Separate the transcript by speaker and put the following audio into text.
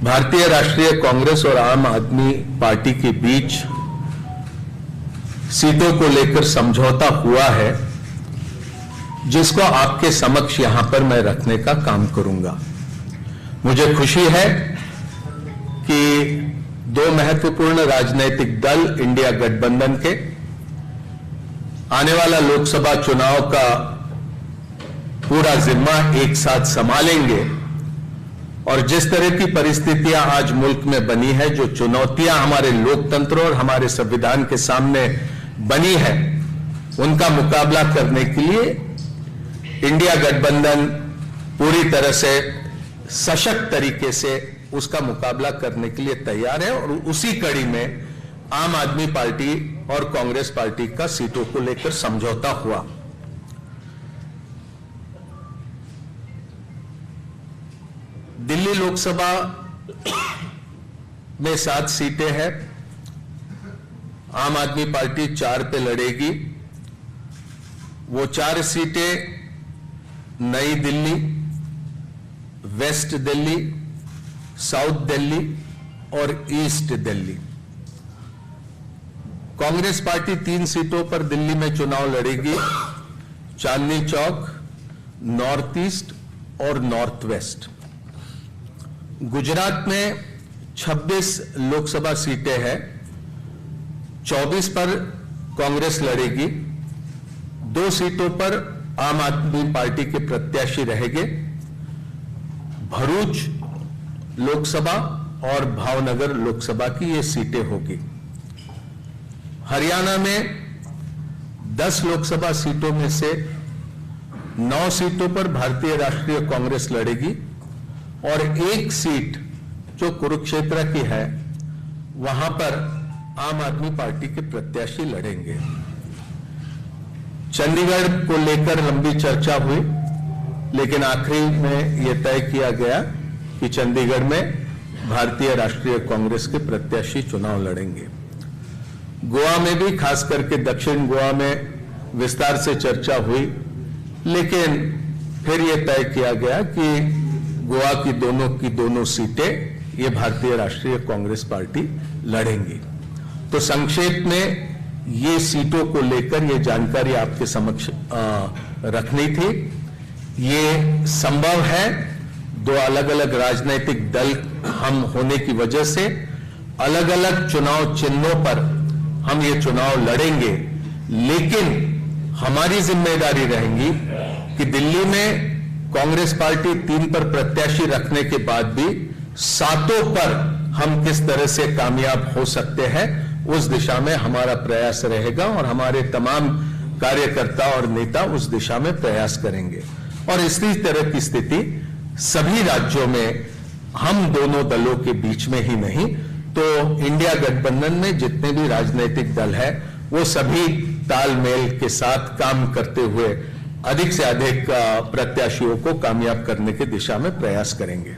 Speaker 1: भारतीय राष्ट्रीय कांग्रेस और आम आदमी पार्टी के बीच सीटों को लेकर समझौता हुआ है, जिसको आपके समक्ष यहां पर मैं रखने का काम करूंगा। मुझे खुशी है कि दो महत्वपूर्ण राजनीतिक दल इंडिया गठबंधन के आने वाला लोकसभा चुनाव का पूरा जिम्मा एक साथ संभालेंगे और जिस तरह की परिस्थितियां आज मुल्क में बनी है, जो चुनौतियां हमारे लोकतंत्र और हमारे संविधान के सामने बनी है, उनका मुकाबला करने के लिए इंडिया गठबंधन पूरी तरह से सशक्त तरीके से उसका मुकाबला करने के लिए तैयार है। और उसी कड़ी में आम आदमी पार्टी और कांग्रेस पार्टी का सीटों को लेकर समझौता हुआ। दिल्ली लोकसभा में 7 सीटें हैं। आम आदमी पार्टी 4 पे लड़ेगी। वो 4 सीटें नई दिल्ली, वेस्ट दिल्ली, साउथ दिल्ली और ईस्ट दिल्ली। कांग्रेस पार्टी 3 सीटों पर दिल्ली में चुनाव लड़ेगी, चांदनी चौक, नॉर्थ ईस्ट और नॉर्थ वेस्ट। गुजरात में 26 लोकसभा सीटें हैं, 24 पर कांग्रेस लड़ेगी, 2 सीटों पर आम आदमी पार्टी के प्रत्याशी रहेंगे। भरूच लोकसभा और भावनगर लोकसभा की ये सीटें होगी। हरियाणा में 10 लोकसभा सीटों में से 9 सीटों पर भारतीय राष्ट्रीय कांग्रेस लड़ेगी और 1 सीट जो कुरुक्षेत्र की है, वहां पर आम आदमी पार्टी के प्रत्याशी लड़ेंगे। चंडीगढ़ को लेकर लंबी चर्चा हुई, लेकिन आखिरी में यह तय किया गया कि चंडीगढ़ में भारतीय राष्ट्रीय कांग्रेस के प्रत्याशी चुनाव लड़ेंगे। गोवा में भी, खास करके दक्षिण गोवा में विस्तार से चर्चा हुई, लेकिन फिर यह तय किया गया कि गोवा की दोनों सीटें ये भारतीय राष्ट्रीय कांग्रेस पार्टी लड़ेंगी। तो संक्षेप में ये सीटों को लेकर ये जानकारी आपके समक्ष रखनी थी। ये संभव है, 2 अलग अलग राजनीतिक दल हम होने की वजह से अलग अलग चुनाव चिन्हों पर हम ये चुनाव लड़ेंगे, लेकिन हमारी जिम्मेदारी रहेगी कि दिल्ली में कांग्रेस पार्टी 3 पर प्रत्याशी रखने के बाद भी 7 पर हम किस तरह से कामयाब हो सकते हैं, उस दिशा में हमारा प्रयास रहेगा और हमारे तमाम कार्यकर्ता और नेता उस दिशा में प्रयास करेंगे। और इसी तरह की स्थिति सभी राज्यों में हम दोनों दलों के बीच में ही नहीं, तो इंडिया गठबंधन में जितने भी राजनीतिक दल हैं, वो सभी तालमेल के साथ काम करते हुए अधिक से अधिक प्रत्याशियों को कामयाब करने की दिशा में प्रयास करेंगे।